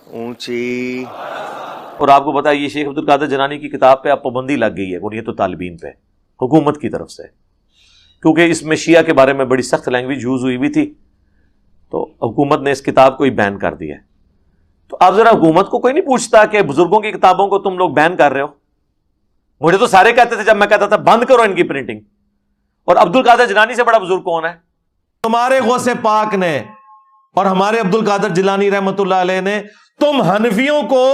اونچی. اور آپ کو پتا ہے یہ شیخ عبد القادر جیلانی کی کتاب پہ اب پابندی لگ گئی ہے غنیۃ الطالبین پہ حکومت کی طرف سے، کیونکہ اس میں شیعہ کے بارے میں بڑی سخت لینگویج یوز ہوئی بھی تھی، تو حکومت نے اس کتاب کو ہی بین کر دیا ہے. تو اب ذرا حکومت کو کوئی نہیں پوچھتا کہ بزرگوں کی کتابوں کو تم لوگ بین کر رہے ہو. مجھے تو سارے کہتے تھے جب میں کہتا تھا بند کرو ان کی پرنٹنگ. اور عبد القادر جیلانی سے بڑا بزرگ کون ہے؟ تمہارے غوث پاک نے اور ہمارے عبد القادر جیلانی رحمت اللہ علیہ نے تم حنفیوں کو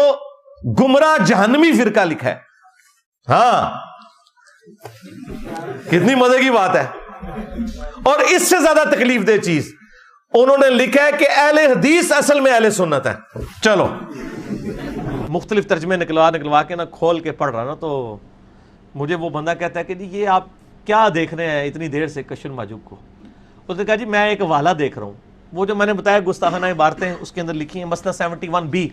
گمراہ جہنمی فرقہ لکھا ہے. ہاں کتنی مزے کی بات ہے. اور اس سے زیادہ تکلیف دہ چیز انہوں نے لکھا ہے کہ اہل حدیث اصل میں اہل سنت ہے. چلو مختلف ترجمے نکلوا کے نا کھول کے پڑھ رہا نا، تو مجھے وہ بندہ کہتا ہے کہ جی یہ آپ کیا دیکھ رہے ہیں اتنی دیر سے کشن ماجوب کو. اس نے کہا جی میں ایک حوالہ دیکھ رہا ہوں، وہ جو میں نے بتایا گستاخانہ عبارتیں ہیں اس کے اندر لکھی ہیں مسئلہ 71B،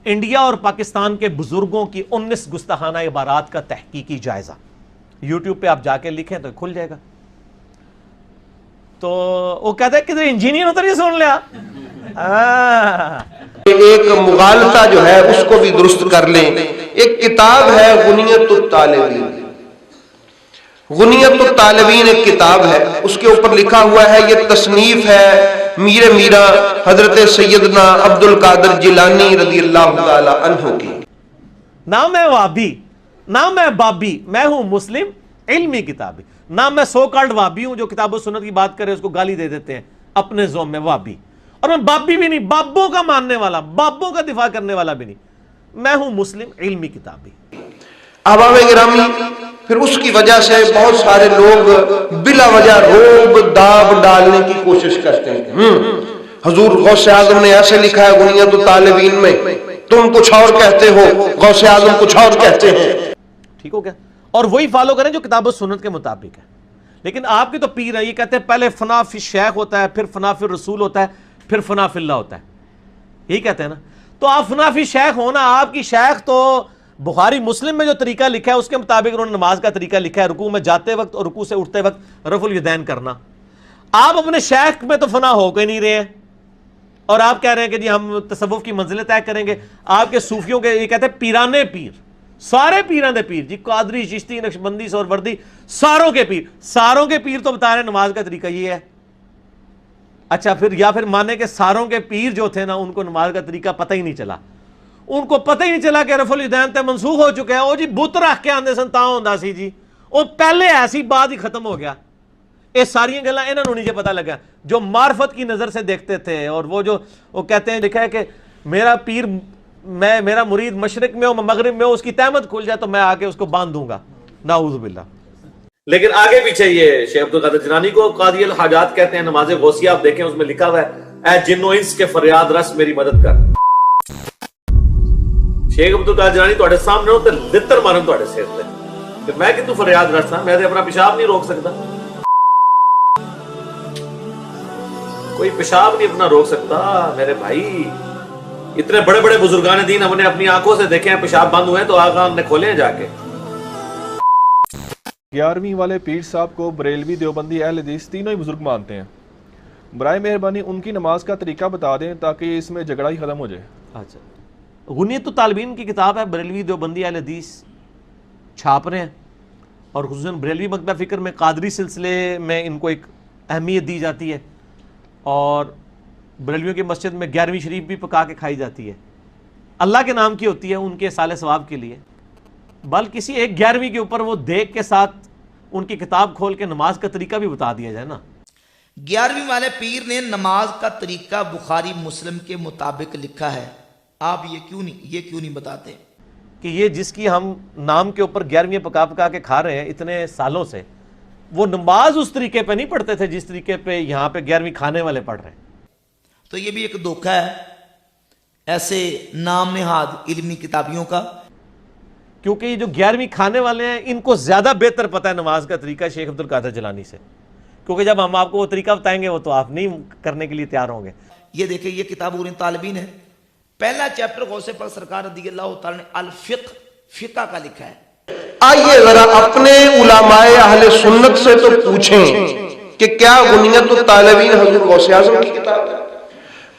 انڈیا اور پاکستان کے بزرگوں کی 19 گستاخانہ عبارات کا تحقیقی جائزہ. یوٹیوب پہ آپ جا کے لکھیں تو کھل جائے گا. تو وہ کہتا ہے کہ انجینئر ہوتا نہیں سن لیا. ایک مغالطہ جو ہے اس کو بھی درست کر لیں. ایک کتاب ہے غنیۃ الطالبین. غنیۃ الطالبین ایک کتاب ہے، اس کے اوپر لکھا ہوا ہے یہ تصنیف ہے میرا حضرت سیدنا عبد القادر جیلانی رضی اللہ تعالی عنہ کی. نہ میں وابی نہ میں بابی، میں ہوں مسلم علمی کتابی. نہ میں سو کالڈ وابی ہوں جو کتاب و سنت کی بات کرے اس کو گالی دے دیتے ہیں اپنے زوم میں وابی. اور میں بابی بھی نہیں، بابوں کا ماننے والا، بابوں کا دفاع کرنے والا بھی نہیں. میں ہوں مسلم علمی کتابی. عوام گرامی، پھر اس کی وجہ سے بہت سارے لوگ بلا وجہ روب داب ڈالنے کی کوشش کرتے ہیں. حضور غوث اعظم نے ایسے لکھا ہے غنیۃ الطالبین میں، تم کچھ اور کہتے ہو، غوث اعظم کچھ اور کہتے ہیں. ٹھیک ہو گیا؟ اور وہی فالو کریں جو کتاب و سنت کے مطابق ہے. لیکن آپ کی تو پیر ہے، یہ کہتے ہیں پہلے فنا فی الشیخ ہوتا ہے، پھر فنا فی الرسول ہوتا ہے، پھر فنا فی اللہ ہوتا ہے. یہی کہتے ہیں نا. تو آپ فنا فی شیخ ہونا، آپ کی شیخ تو بخاری مسلم میں جو طریقہ لکھا ہے اس کے مطابق انہوں نے نماز کا طریقہ لکھا ہے، رکوع میں جاتے وقت اور رکوع سے اٹھتے وقت رفع الیدین کرنا. آپ اپنے شیخ میں تو فنا ہو کے نہیں رہے ہیں اور آپ کہہ رہے ہیں کہ جی ہم تصوف کی منزلیں طے کریں گے. آپ کے صوفیوں کے یہ کہتے ہیں پیرانے پیر، سارے پیران دے پیر، جی قادری، چشتی، نقشبندی، سہروردی، ساروں کے پیر. ساروں کے پیر تو بتا رہے ہیں نماز کا طریقہ یہ ہے. اچھا پھر یا پھر مانے کہ ساروں کے پیر جو تھے نا ان کو نماز کا طریقہ پتہ ہی نہیں چلا. ان کو پتہ ہی نہیں چلا کہ رفع الیدین تے منسوخ ہو چکے ہیں. او جی بت رکھ کے آندے سن تاں ہوندا سی جی، او پہلے ایسی بات ہی ختم ہو گیا. یہ ساری گلاں انہاں نوں نہیں پتہ لگا جو معرفت کی نظر سے دیکھتے تھے. اور وہ جو وہ کہتے ہیں لکھا ہے کہ میرا پیر، میرا مرید مشرق میں ہو مغرب میں ہو، اس کی تہمت کھل جائے تو میں آ کے اس کو باندھ دوں گا. نعوذ باللہ. لیکن آگے پیچھے یہ شیخ عبد القادر جیلانی کو قاضی الحاجات کہتے ہیں. نماز غوثیہ آپ دیکھیں اس میں لکھا ہوا ہے اے جن و انس کے فریاد رس میری مدد کر. شیخ عبد القادر جیلانی تواڈے سامنے ہو تے لتر مارن تواڈے سر تے. کہ میں کتوں فریاد رس ہاں؟ میں تے اپنا پیشاب نہیں روک سکتا. کوئی پیشاب نہیں اپنا روک سکتا میرے بھائی. اتنے بڑے بڑے بزرگان دین ہم نے اپنی آنکھوں سے دیکھے ہیں پیشاب بند ہوئے تو آقا ہم نے کھولے ہیں جا کے. 11ویں والے پیر صاحب کو بریلوی، دیوبندی، اہل حدیث تینوں ہی بزرگ مانتے ہیں. برائے مہربانی ان کی نماز کا طریقہ بتا دیں تاکہ اس میں جھگڑا ہی ختم ہو جائے. اچھا غنیۃ الطالبین کی کتاب ہے، بریلوی، دیوبندی، اہل حدیث چھاپ رہے ہیں. اور خصوصاً بریلوی مکتبہ فکر میں قادری سلسلے میں ان کو ایک اہمیت دی جاتی ہے. اور بریلویوں کی مسجد میں 11ویں شریف بھی پکا کے کھائی جاتی ہے. اللہ کے نام کی ہوتی ہے، ان کے صالح ثواب کے لیے. بل کسی ایک 11ویں کے اوپر وہ دیکھ کے ساتھ ان کی کتاب کھول کے نماز کا طریقہ بھی بتا دیا جائے نا. 11ویں والے پیر نے نماز کا طریقہ بخاری مسلم کے مطابق لکھا ہے. آپ یہ کیوں نہیں بتاتے کہ یہ جس کی ہم نام کے اوپر 11ویں پکا پکا کے کھا رہے ہیں اتنے سالوں سے، وہ نماز اس طریقے پہ نہیں پڑھتے تھے جس طریقے پہ یہاں پہ 11ویں کھانے والے پڑھ رہے ہیں. تو یہ بھی ایک دھوکہ ہے ایسے نام نہاد علمی کتابیوں کا. کیونکہ یہ جو 11ویں کھانے والے ہیں ان کو زیادہ بہتر پتہ ہے نماز کا طریقہ شیخ عبد القادر جیلانی سے. کیونکہ جب ہم آپ کو وہ طریقہ بتائیں گے وہ تو آپ نہیں کرنے کے لیے تیار ہوں گے. یہ دیکھیں یہ کتاب غنیۃ الطالبین ہے. پہلا چیپٹر غوث پاک سرکار رضی اللہ تعالی نے الفقہ، فقہ کا لکھا ہے. آئیے ذرا اپنے علماء اہل سنت سے تو پوچھیں کہ کیا غنیۃ الطالبین حضور غوث اعظم کی کتاب ہے؟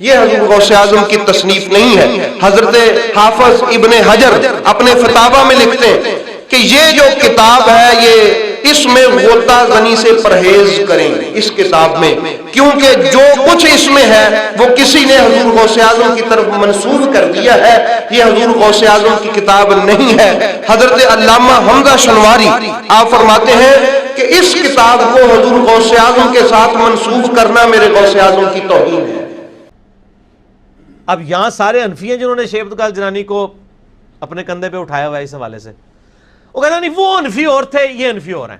یہ حضور غوث اعظم کی تصنیف نہیں ہے. حضرت حافظ ابن حجر اپنے فتاوی میں لکھتے ہیں کہ یہ جو کتاب ہے یہ اس میں غوطہ زنی سے پرہیز کریں اس کتاب میں، کیونکہ جو کچھ اس میں ہے وہ کسی نے حضور غوث اعظم کی طرف منسوب کر دیا ہے، یہ حضور غوث اعظم کی کتاب نہیں ہے. حضرت علامہ حمزہ شنواری آپ فرماتے ہیں کہ اس کتاب کو حضور غوث اعظم کے ساتھ منسوب کرنا میرے غوث اعظم کی توہین ہے. اب یہاں سارے حنفی ہیں جنہوں نے شیخ عبدالقادر جیلانی کو اپنے کندھے پہ اٹھایا ہوا ہے اس حوالے سے. وہ کہنا نہیں وہ حنفی اور تھے، یہ حنفی اور ہیں.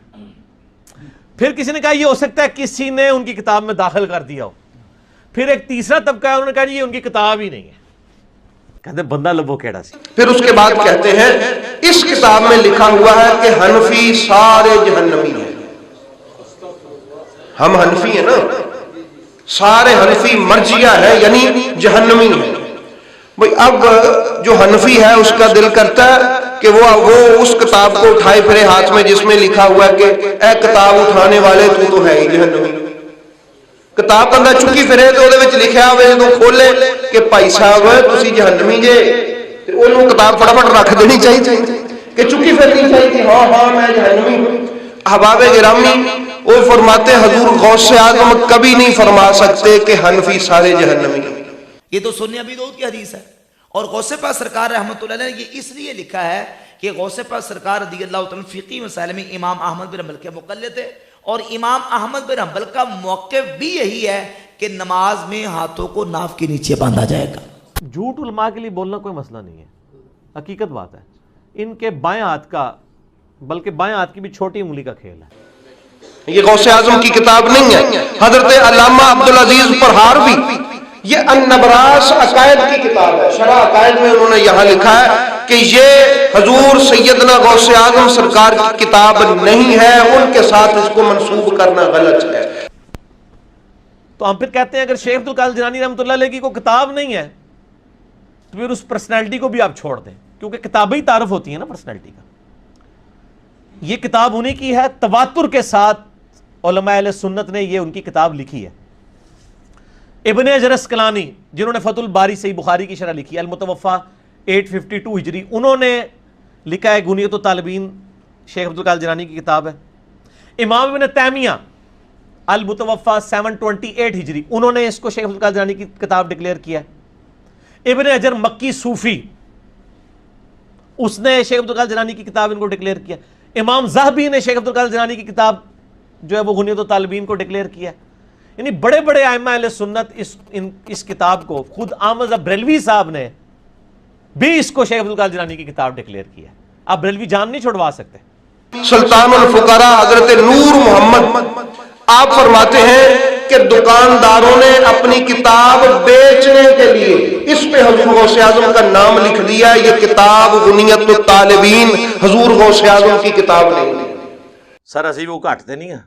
پھر کسی نے کہا یہ ہو سکتا ہے کسی نے ان کی کتاب میں داخل کر دیا ہو. پھر ایک تیسرا طبقہ ہے، انہوں نے کہا یہ ان کی کتاب ہی نہیں ہے. کہتے بندہ لبو کیڑا سی. پھر اس کے بعد کہتے ہیں اس کتاب میں لکھا ہوا ہے کہ حنفی سارے جہنمی ہیں. ہم حنفی ہیں نا، سارے حنفی مرجیہ ہیں یعنی جہنمی ہیں. بھئی اب جو حنفی ہے اس کا دل کرتا ہے کہ وہ اس کتاب کو اٹھائے پھرے ہاتھ میں جس میں لکھا ہوا ہے کہ اے کتاب اٹھانے والے تو ہے ہی جہنمی. کتاب اندر چکی پھرے تو وہ لکھا ہوئے تو کھولے کہ بھائی صاحب تسی جہنمی جے، انہوں کتاب فٹافٹ رکھ دینی چاہیے کہ چکی پھرنی چاہیے کہ ہاں میں جہنمی ہوں. احباب گرامی وہ فرماتے حضور غوث اعظم کبھی نہیں فرما سکتے کہ حنفی سارے جہنمی. یہ تو سنی ابی داؤد کی حدیث ہے. اور غوث پاک سرکار رحمۃ اللہ علیہ نے یہ اس لیے لکھا ہے کہ غوث پاک سرکار رضی اللہ تعالیٰ فقہی مسائل میں امام احمد بن حنبل کے مقلد تھے، اور امام احمد بن حنبل کا موقف بھی یہی ہے کہ نماز میں ہاتھوں کو ناف کے نیچے باندھا جائے گا. جھوٹ علماء کے لیے بولنا کوئی مسئلہ نہیں ہے، حقیقت بات ہے. ان کے بائیں ہاتھ کا بلکہ بائیں ہاتھ کی بھی چھوٹی انگلی کا کھیل ہے. یہ غوث اعظم کی کتاب نہیں ہے. حضرت علامہ عبدالعزیز پرہاروی یہ النبراس عقائد کی کتاب ہے، شرح عقائد میں انہوں نے یہاں لکھا ہے کہ یہ حضور سیدنا غوث اعظم سرکار کی کتاب نہیں ہے، ان کے ساتھ اس کو منسوب کرنا غلط ہے. تو ہم پھر کہتے ہیں اگر شیخ عبدالقادر جیلانی رحمۃ اللہ علیہ کی کوئی کتاب نہیں ہے تو پھر اس پرسنالٹی کو بھی آپ چھوڑ دیں، کیونکہ کتابیں ہی تعارف ہوتی ہیں نا پرسنالٹی کا. یہ کتاب انہی کی ہے، تواتر کے ساتھ علماء اہل سنت نے یہ ان کی کتاب لکھی ہے. ابن حجر اسقلانی جنہوں نے فتح الباری صحیح بخاری کی شرح لکھی، المتوفا 852 ہجری، انہوں نے لکھا ہے غنیۃ الطالبین، شیخ عبدالقادر جیلانی کی کتاب ہے. امام ابن تیمیہ المتوفا 728 ہجری، انہوں نے اس کو شیخ عبدالقادر جیلانی کی کتاب ڈکلیئر کیا ہے. ابن حجر مکی صوفی اس نے شیخ عبدالقادر جیلانی کی کتاب ان کو ڈکلیئر کیا. امام ذہبی نے شیخ عبدالقادر جیلانی کی کتاب جو ہے وہ غنیۃ الطالبین کو ڈکلیئر کیا. یعنی بڑے بڑے ائمہ اہل سنت اس کتاب کو، خود احمد بریلوی صاحب نے بھی اس کو شیخ عبدالقادر جیلانی کی کتاب ڈکلیئر کیا. آپ بریلوی جان نہیں چھوڑوا سکتے. سلطان الفقراء حضرت نور محمد آپ فرماتے ہیں کہ دکانداروں نے اپنی کتاب بیچنے کے لیے اس پہ حضور غوث اعظم کا نام لکھ دیا. یہ کتاب غنیۃ الطالبین حضور غوث اعظم کی کتاب نہیں ہے. سر اسی وہ کاٹتے نہیں ہیں.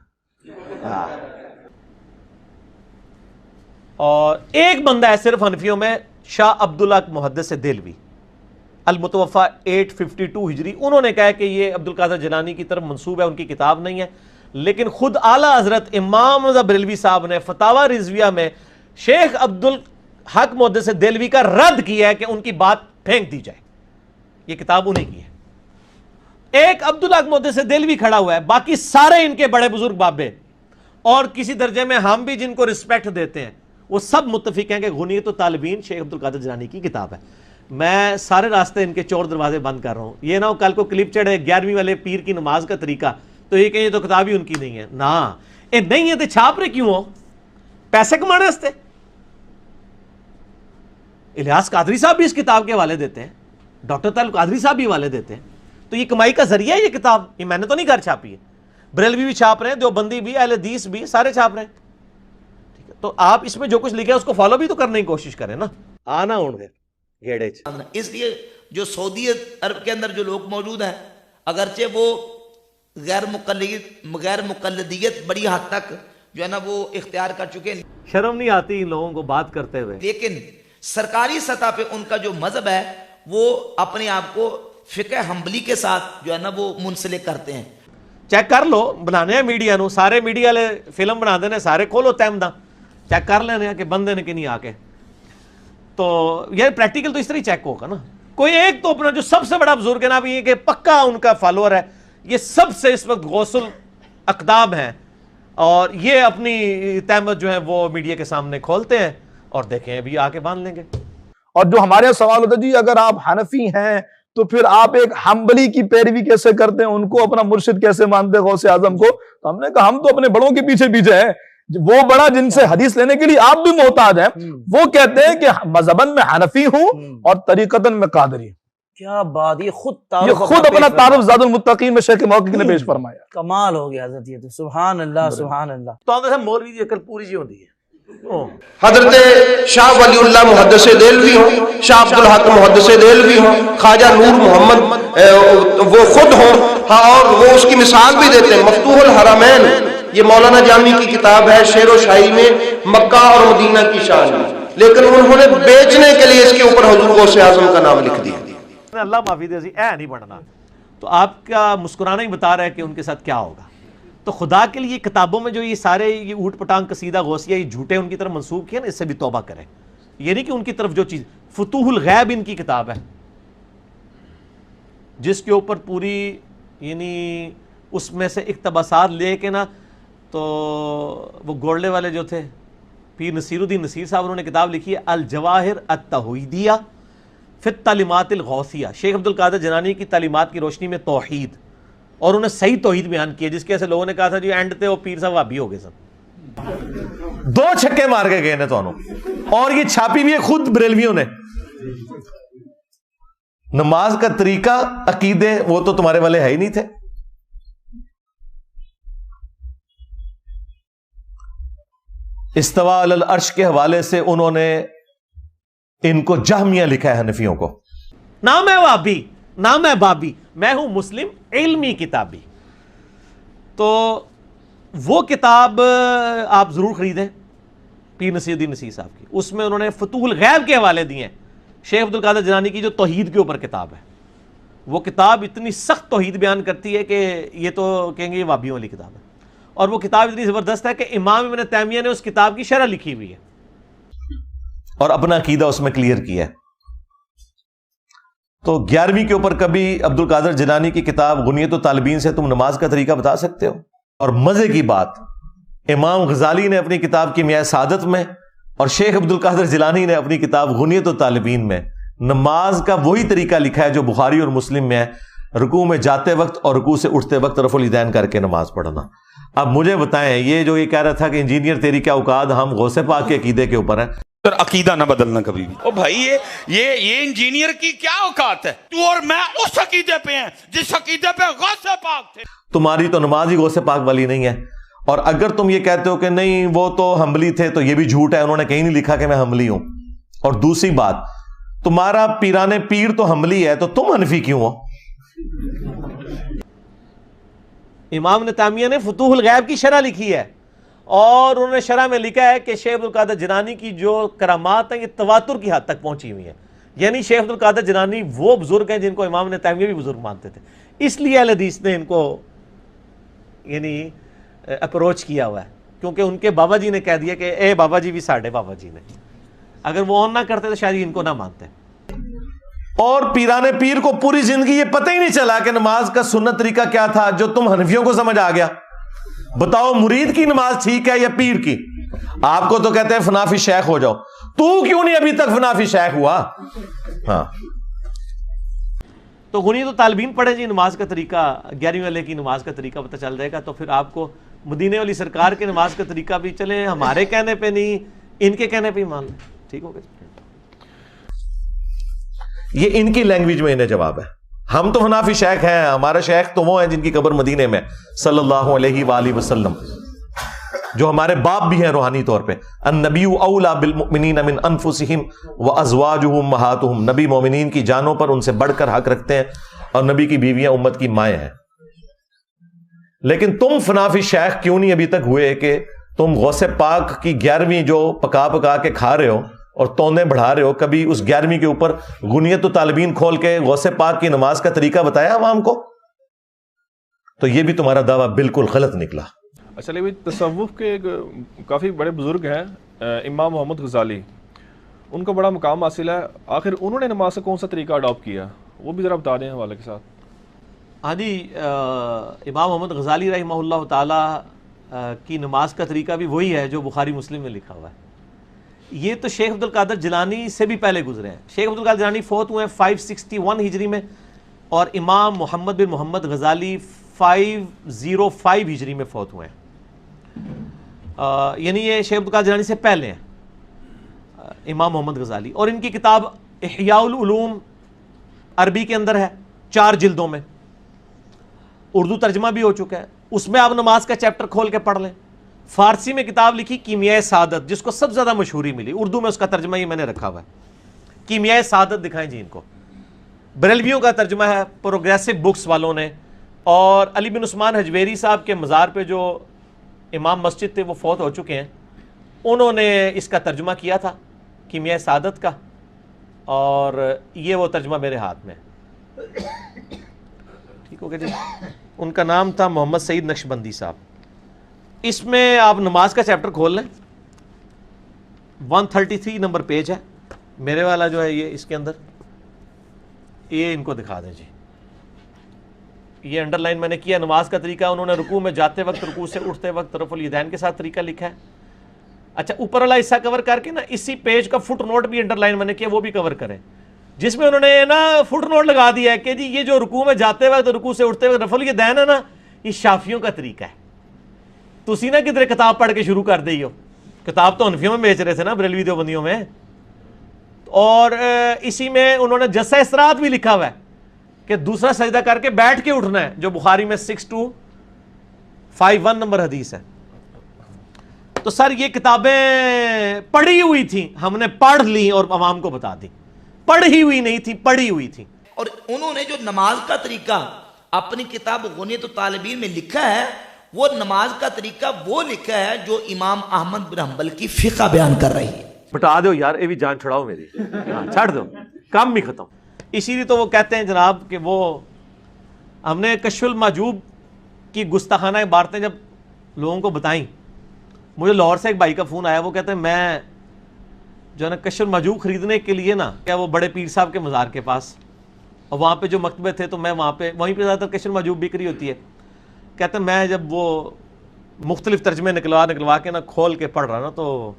اور ایک بندہ ہے صرف حنفیوں میں، شاہ عبداللہ محدث دہلوی المتوفا 852 ہجری، انہوں نے کہا کہ یہ عبدالقادر جیلانی کی طرف منسوب ہے، ان کی کتاب نہیں ہے. لیکن خود اعلیٰ حضرت امام بریلوی صاحب نے فتاوی رضویہ میں شیخ عبدالحق محدث دہلوی کا رد کیا ہے کہ ان کی بات پھینک دی جائے. یہ کتاب انہیں کی ہے. ایک عبدالحق محدث دہلوی کھڑا ہوا ہے، باقی سارے ان کے بڑے بزرگ بابے اور کسی درجے میں ہم بھی جن کو رسپیکٹ دیتے ہیں وہ سب متفق ہیں کہ غنیۃ الطالبین شیخ عبدالقادر جیلانی کی کتاب ہے. میں سارے راستے ان کے چور دروازے بند کر رہا ہوں. یہ نہ ہو کل کو کلپ چڑھے 11ویں والے پیر کی نماز کا طریقہ تو یہ کہیں یہ تو کتاب ہی ان کی نہیں ہے. نا یہ نہیں ہے تو چھاپ رہے کیوں ہو؟ پیسے کمانے واسطے. الیاس قادری صاحب بھی اس کتاب کے حوالے دیتے ہیں، ڈاکٹر طالب قادری صاحب بھی حوالے دیتے ہیں. تو یہ کمائی کا ذریعہ ہے یہ کتاب. یہ میں نے تو نہیں گھر چھاپی ہے، بریلوی بھی چھاپ رہے ہیں، دیوبندی بھی، اہل حدیث بھی، سارے چھاپ رہے ہیں. تو آپ اس میں جو کچھ لکھے اس کو فالو بھی تو کرنے کی کوشش کریں نا. آنا ہوں گے گھیڑے. اس لیے جو سعودی عرب کے اندر جو لوگ موجود ہیں، اگرچہ وہ غیر مقلدیت بڑی حد تک جو ہے نا وہ اختیار کر چکے ہیں، شرم نہیں آتی ان لوگوں کو بات کرتے ہوئے، لیکن سرکاری سطح پہ ان کا جو مذہب ہے وہ اپنے آپ کو فقہ حنبلی کے ساتھ جو ہے نا وہ منسلک کرتے ہیں. چیک کر لو، بنانے ہیں میڈیا نو، سارے میڈیا والے فلم بنا دینے، سارے کھولو تیم دا چیک کر لینے کہ بندے نے کہ نہیں آ کے تو یہ پریکٹیکل تو اس طرح چیک ہوگا نا. کوئی ایک تو اپنا جو سب سے بڑا بزرگ ہے نا یہ کہ پکا ان کا فالوور ہے, یہ سب سے اس وقت غوث الاقدام ہیں, اور یہ اپنی تہمت جو ہے وہ میڈیا کے سامنے کھولتے ہیں اور دیکھیں ابھی آ کے باندھ لیں گے. اور جو ہمارے یہاں سوال ہوتا ہے جی اگر آپ حنفی ہیں تو پھر آپ ایک حنبلی کی پیروی کیسے کرتے ہیں, ان کو اپنا مرشد کیسے مانتے ہیں غوث اعظم کو؟ تو ہم نے کہا ہم تو اپنے بڑوں کے پیچھے پیچھے ہیں. وہ بڑا جن سے حدیث لینے کے لیے آپ بھی محتاج ہیں, وہ کہتے ہیں کہ مذہباً میں حنفی ہوں اور طریقتاً میں قادری ہوں. کیا بات, یہ خود اپنا تعارف زاد المتقین میں شیخ محقق نے پیش فرمایا. کمال ہو گیا حضرت, یہ تو سبحان اللہ سبحان اللہ. تو مولوی کی عقل پوری جی ہوتی ہے. حضرت شاہ ولی اللہ محدث دہلوی ہوں, شاہ عبدالحق محدث دہلوی ہوں, خواجہ نور محمد وہ خود ہوں, ہاں, اور وہ اس کی مثال بھی دیتے ہیں. مفتوح الحرمین یہ مولانا جامی کی کتاب ہے, شعر و شاعری میں مکہ اور مدینہ کی شان ہے, لیکن انہوں نے بیچنے کے لیے اس کے اوپر حضور غوث اعظم کا نام لکھ دیا. اللہ معافی دے, اے نہیں بڑھنا. تو آپ کا مسکرانا ہی بتا رہا ہے کہ ان کے ساتھ کیا ہوگا. تو خدا کے لیے کتابوں میں جو یہ سارے یہ اوٹ پٹانگ قصیدہ غوثیہ یہ جھوٹے ان کی طرف منسوب کیا نا, اس سے بھی توبہ کریں. یہ نہیں کہ ان کی طرف جو چیز فتوح الغیب ان کی کتاب ہے جس کے اوپر پوری یعنی اس میں سے اقتباسات لے کے نا, تو وہ گوڑلے والے جو تھے پیر نصیر الدین نصیر صاحب, انہوں نے کتاب لکھی ہے الجواہر التوحیدیہ فی التعلیمات الغوثیہ, شیخ عبد القادر جیلانی کی تعلیمات کی روشنی میں توحید, اور انہیں صحیح توحید بیان کیا, جس کے ایسے لوگوں نے کہا تھا جی اینڈ تے وہ پیر صاحب وہابی ہو گئے سن. 2 چھکے مار کے گئے نے تو, اور یہ چھاپی بھی ہے خود بریلویوں نے. نماز کا طریقہ عقیدے وہ تو تمہارے والے ہے ہی نہیں تھے. استوا علی العرش کے حوالے سے انہوں نے ان کو جہمیہ لکھا ہے حنفیوں کو. نہ میں وہابی نہ میں بابی, میں ہوں مسلم علمی کتابی. تو وہ کتاب آپ ضرور خریدیں پیر نصیر الدین نصیر صاحب کی, اس میں انہوں نے فتوح الغیب کے حوالے دیے ہیں. شیخ عبد القادر جیلانی کی جو توحید کے اوپر کتاب ہے, وہ کتاب اتنی سخت توحید بیان کرتی ہے کہ یہ تو کہیں گے یہ وہابیوں والی کتاب ہے. اور وہ کتاب اتنی زبردست ہے کہ امام ابن تیمیہ نے اس کتاب کی شرح لکھی ہوئی ہے اور اپنا عقیدہ اس میں کلیئر کیا ہے. تو 11ویں کے اوپر کبھی عبد القادر جیلانی کی کتاب غنیت الطالبین سے تم نماز کا طریقہ بتا سکتے ہو؟ اور مزے کی بات, امام غزالی نے اپنی کتاب کی میاہ سعادت میں اور شیخ عبد القادر جیلانی نے اپنی کتاب غنیت الطالبین میں نماز کا وہی طریقہ لکھا ہے جو بخاری اور مسلم میں ہے, رکوع میں جاتے وقت اور رکوع سے اٹھتے وقت رفع الیدین کر کے نماز پڑھنا. اب مجھے بتائیں, یہ جو یہ کہہ رہا تھا کہ انجینئر تیری کیا اوقات, ہم غوث پاک کے عقیدے کے اوپر ہیں. عقیدہ نہ بدلنا کبھی بھی. او بھائی یہ انجینئر کی کیا اوقات ہے؟ تو اور میں اس عقیدے پہ ہیں جس عقیدے پہ غوث پاک تھے. تمہاری تو نماز ہی غوث پاک والی نہیں ہے. اور اگر تم یہ کہتے ہو کہ نہیں وہ تو حنبلی تھے, تو یہ بھی جھوٹ ہے, انہوں نے کہیں نہیں لکھا کہ میں حنبلی ہوں. اور دوسری بات, تمہارا پیرانے پیر تو حنبلی ہے, تو تم حنفی کیوں ہو؟ امام ابن تیمیہ نے فتوح الغیب کی شرح لکھی ہے, اور انہوں نے شرح میں لکھا ہے کہ شیخ عبد القادر جیلانی کی جو کرامات ہیں یہ تواتر کی حد تک پہنچی ہوئی ہیں. یعنی شیخ عبد القادر جیلانی وہ بزرگ ہیں جن کو امام ابن تیمیہ بھی بزرگ مانتے تھے, اس لیے اہل حدیث نے ان کو یعنی اپروچ کیا ہوا ہے, کیونکہ ان کے بابا جی نے کہہ دیا کہ اے بابا جی بھی ساڑھے بابا جی نے, اگر وہ آن نہ کرتے تو شاید ان کو نہ مانتے. اور پیرانے پیر کو پوری زندگی یہ پتہ ہی نہیں چلا کہ نماز کا سنت طریقہ کیا تھا, جو تم حنفیوں کو سمجھ آ گیا. بتاؤ مرید کی نماز ٹھیک ہے یا پیر کی؟ آپ کو تو کہتے ہیں فنافی شیخ ہو جاؤ, تو کیوں نہیں ابھی تک فنافی شیخ ہوا؟ ہاں تو غنیت الطالبین پڑھیں جی, نماز کا طریقہ 11ویں والے کی نماز کا طریقہ پتہ چل جائے گا. تو پھر آپ کو مدینے والی سرکار کی نماز کا طریقہ بھی, چلیں ہمارے کہنے پہ نہیں ان کے کہنے پہ ہی مان لیں, ٹھیک ہوگا. یہ ان کی لینگویج میں انہیں جواب ہے. ہم تو حنفی شیخ ہیں, ہمارا شیخ تو وہ ہیں جن کی قبر مدینے میں صلی اللہ علیہ وآلہ وسلم, جو ہمارے باپ بھی ہیں روحانی طور پہ. النبی اولا بالمؤمنین من انفسہم وازواجہ امہاتہم, نبی مومنین کی جانوں پر ان سے بڑھ کر حق رکھتے ہیں, اور نبی کی بیویاں امت کی مائیں ہیں. لیکن تم فنافی شیخ کیوں نہیں ابھی تک ہوئے کہ تم غوث پاک کی 11ویں جو پکا پکا کے کھا رہے ہو اور تونے بڑھا رہے ہو, کبھی اس 11ویں کے اوپر غنیت الطالبین کھول کے غوث پاک کی نماز کا طریقہ بتایا عوام کو؟ تو یہ بھی تمہارا دعویٰ بالکل غلط نکلا. اچھا تصوف کے کافی بڑے بزرگ ہیں, امام محمد غزالی, ان کو بڑا مقام حاصل ہے. آخر انہوں نے نماز کا کون سا طریقہ اڈاپٹ کیا وہ بھی ذرا بتا دیں حوالے کے ساتھ. ہاں جی، امام محمد غزالی رحمہ اللہ تعالی کی نماز کا طریقہ بھی وہی ہے جو بخاری مسلم میں لکھا ہوا ہے. یہ تو شیخ عبد القادر جیلانی سے بھی پہلے گزرے ہیں. شیخ عبد القادر جیلانی فوت ہوئے ہیں 561 ہجری میں، اور امام محمد بن محمد غزالی 505 ہجری میں فوت ہوئے ہیں. یعنی یہ شیخ عبد القادر جیلانی سے پہلے ہیں امام محمد غزالی. اور ان کی کتاب احیاء العلوم عربی کے اندر ہے 4 جلدوں میں، اردو ترجمہ بھی ہو چکا ہے. اس میں آپ نماز کا چیپٹر کھول کے پڑھ لیں. فارسی میں کتاب لکھی کیمیائے سعادت، جس کو سب سے زیادہ مشہوری ملی. اردو میں اس کا ترجمہ یہ میں نے رکھا ہوا ہے. کیمیائے سعادت دکھائیں جی ان کو. بریلویوں کا ترجمہ ہے پروگریسو بکس والوں نے. اور علی بن عثمان حجویری صاحب کے مزار پہ جو امام مسجد تھے وہ فوت ہو چکے ہیں، انہوں نے اس کا ترجمہ کیا تھا کیمیائے سعادت کا، اور یہ وہ ترجمہ میرے ہاتھ میں. ٹھیک ہو گیا جی. ان کا نام تھا محمد سعید نقشبندی صاحب. اس میں آپ نماز کا چیپٹر کھول لیں، 133 نمبر پیج ہے میرے والا جو ہے یہ، اس کے اندر یہ ان کو دکھا دیں جی. یہ انڈر لائن میں نے کیا نماز کا طریقہ. انہوں نے رکوع میں جاتے وقت، رکوع سے اٹھتے وقت رفع الیدین کے ساتھ طریقہ لکھا ہے. اچھا، اوپر والا حصہ کور کر کے نا اسی پیج کا فٹ نوٹ بھی انڈر لائن میں نے کیا، وہ بھی کور کریں، جس میں انہوں نے نا فٹ نوٹ لگا دیا ہے کہ جی یہ جو رکوع میں جاتے وقت، رکوع سے اٹھتے وقت رفع الیدین ہے نا، یہ شافیوں کا طریقہ ہے. تو اسی نا کدھر کتاب پڑھ کے شروع کر دی ہو. کتاب تو حنفیوں میں بیچ رہے تھے نا، بریلوی دیوبندیوں میں. اور اسی میں انہوں نے جسہ استراحت بھی لکھا ہوا ہے کہ دوسرا سجدہ کر کے بیٹھ کے اٹھنا ہے، جو بخاری میں 6251 نمبر حدیث ہے. تو سر یہ کتابیں پڑھی ہوئی تھیں، ہم نے پڑھ لی اور عوام کو بتا دی. پڑھی ہوئی نہیں تھی، پڑھی ہوئی تھی. اور انہوں نے جو نماز کا طریقہ اپنی کتاب غنیۃ الطالبین میں لکھا ہے، وہ نماز کا طریقہ وہ لکھا ہے جو امام احمد بن حنبل کی فقہ بیان کر رہی ہے. بتا دو یار، یہ بھی جان چھڑاؤ میری، چھڑ دو، کام بھی ختم. اسی لیے تو وہ کہتے ہیں جناب کہ وہ ہم نے کشف المحجوب کی گستاخانہ عبارتیں جب لوگوں کو بتائیں. مجھے لاہور سے ایک بھائی کا فون آیا، وہ کہتے ہیں میں جو ہے نا کشف المحجوب خریدنے کے لیے نا، کیا وہ بڑے پیر صاحب کے مزار کے پاس، اور وہاں پہ جو مکتبے تھے تو میں وہاں پہ، وہیں پہ زیادہ تر کشف المحجوب بک رہی ہوتی ہے. کہتے ہیں میں جب وہ مختلف ترجمے نکلوا کے نا کھول کے پڑھ رہا نا، تو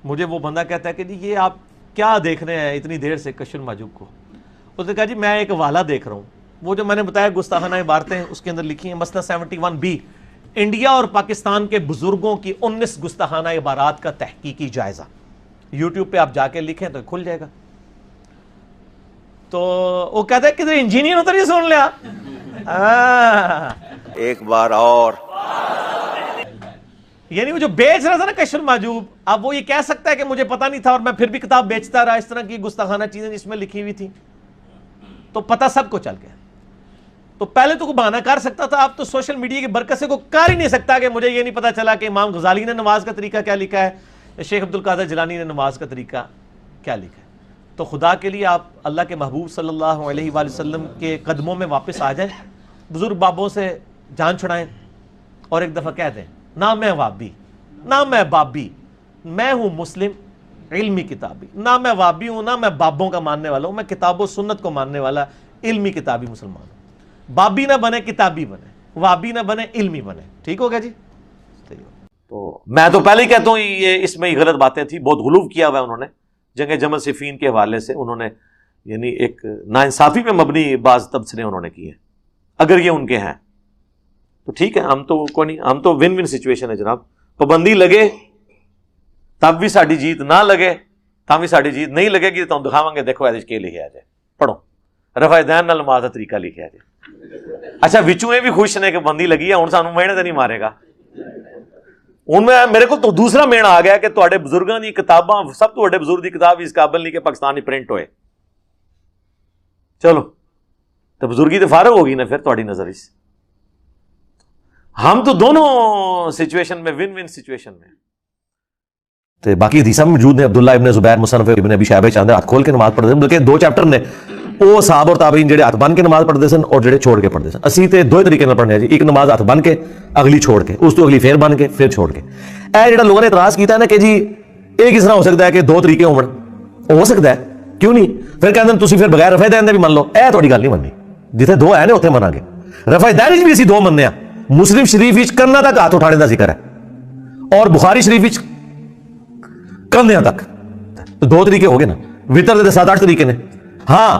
مجھے وہ بندہ کہتا ہے کہ جی یہ آپ کیا دیکھ رہے ہیں اتنی دیر سے کشف المحجوب کو. اس نے کہا جی میں ایک حوالہ دیکھ رہا ہوں، وہ جو میں نے بتایا گستاخانہ عبارتیں اس کے اندر لکھی ہیں. مسئلہ 71B، انڈیا اور پاکستان کے بزرگوں کی 19 گستاخانہ عبارات کا تحقیقی جائزہ. یوٹیوب پہ آپ جا کے لکھیں تو کھل جائے گا. تو وہ کہتا ہے کدھر انجینئر اتر یہ سن لیا. ایک بار اور یعنی وہ جو بیچ رہا تھا نا کشف المحجوب، اب وہ یہ کہہ سکتا ہے کہ مجھے پتہ نہیں تھا اور میں پھر بھی کتاب بیچتا رہا. اس طرح کی گستاخانہ چیزیں اس میں لکھی ہوئی تھی، تو پتہ سب کو چل گیا. تو پہلے تو کوئی بہانہ کر سکتا تھا، اب تو سوشل میڈیا کی برکت سے کوئی کر ہی نہیں سکتا کہ مجھے یہ نہیں پتا چلا کہ امام غزالی نے نماز کا طریقہ کیا لکھا ہے، شیخ عبد القادر جیلانی نے نماز کا طریقہ کیا لکھا ہے. تو خدا کے لیے آپ اللہ کے محبوب صلی اللہ علیہ وآلہ وسلم کے قدموں میں واپس آ جائیں، بزرگ بابوں سے جان چھڑائیں، اور ایک دفعہ کہہ دیں نہ میں وابی، نہ میں بابی، میں ہوں مسلم علمی کتابی. نہ میں وابی ہوں، نہ میں بابوں کا ماننے والا ہوں، میں کتاب و سنت کو ماننے والا علمی کتابی مسلمان ہوں. بابی نہ بنے کتابی بنے، وابی نہ بنے علمی بنے. ٹھیک ہو گیا جی. تو میں تو پہلے ہی کہتا ہوں یہ اس میں غلط باتیں تھیں، بہت غلو کیا ہوا ہے انہوں نے. جنگ جمل صفین کے حوالے سے انہوں نے یعنی ایک ناانصافی پہ مبنی بعض تبصرے انہوں نے کی ہیں. اگر یہ ان کے ہیں تو ٹھیک ہے، ہم تو کوئی نہیں، ہم تو ون ون سچویشن ہے جناب. پابندی لگے تب بھی ساڈی جیت، نہ لگے تب بھی ساڈی جیت. نہیں لگے گی تو ہم دکھاواں گے دیکھو ایسے کے لکھے آ جائے، پڑھو رفع دین نال نماز کا طریقہ لکھے آ جائے. اچھا وچوں یہ بھی خوش نے کہ بندی لگی ہے، ہن سانوں مینے تے نہیں مارے گا. ان میں میرے کو تو دوسرا مینا آ گیا کہ تواڈے بزرگاں دی کتاباں، سب تو بڑے بزرگ دی کتاب اس قابل نہیں کہ پاکستانی پرنٹ ہوئے. چلو تو بزرگی تو فارغ ہوگی نا پھر تواڈی نظر اس. ہم تو دونوں سچویشن میں ون ون سچویشن میں. تو باقی حدیثاں موجود ہیں. عبداللہ ابن زبیر مصنف ابن ابی شیبہ چاندے ہاتھ کھول کے نماز پڑھتے ہیں، بلکہ 2 چیپٹر نے وہ صحابہ اور تابعین جڑے ہاتھ بن کے نماز پڑھتے سن اور جڑے چھوڑ کے پڑھتے سن. اسی تے 2 طریقے نال پڑھنے ہیں جی، ایک نماز ہاتھ بن کے، اگلی چھوڑ کے، اس تو اگلی پھر بن کے، پھر چھوڑ کے. اے جڑا لوگوں نے اعتراض کیتا ہے نا کہ جی یہ کس طرح ہو سکتا ہے کہ 2 طریقے ہون. ਹੋ ਸਕਦਾ ਹੈ, ਕਿਉਂ ਨਹੀਂ? ਫਿਰ ਕਹਿੰਦੇ ਨੇ ਤੁਸੀਂ ਫਿਰ ਬਗੈਰ ਰਫਾ ਦੈਨ ਦੇ ਵੀ ਮੰਨ ਲਓ। ਇਹ ਤੁਹਾਡੀ ਗੱਲ ਨਹੀਂ ਮੰਨੀ, ਜਿੱਥੇ ਦੋ ਹੈ ਨੇ ਉੱਥੇ ਮੰਨਾਂਗੇ। ਰਫਾ ਦੈਨ ਵਿੱਚ ਵੀ ਅਸੀਂ ਦੋ ਮੰਨਦੇ ਆ। ਮੁਸਲਿਮ ਸ਼ਰੀਫ ਵਿੱਚ ਕੰਨਾਂ ਤੱਕ ਹੱਥ ਉਠਾਣੇ ਦਾ ਜ਼ਿਕਰ ਹੈ, ਔਰ ਬੁਖਾਰੀ ਸ਼ਰੀਫ ਵਿੱਚ ਕੰਧਿਆਂ ਤੱਕ। ਦੋ ਤਰੀਕੇ ਹੋ ਗਏ ਨਾ, ਵਿਤਰ ਦੇ 7-8 ਤਰੀਕੇ ਨੇ। ਹਾਂ,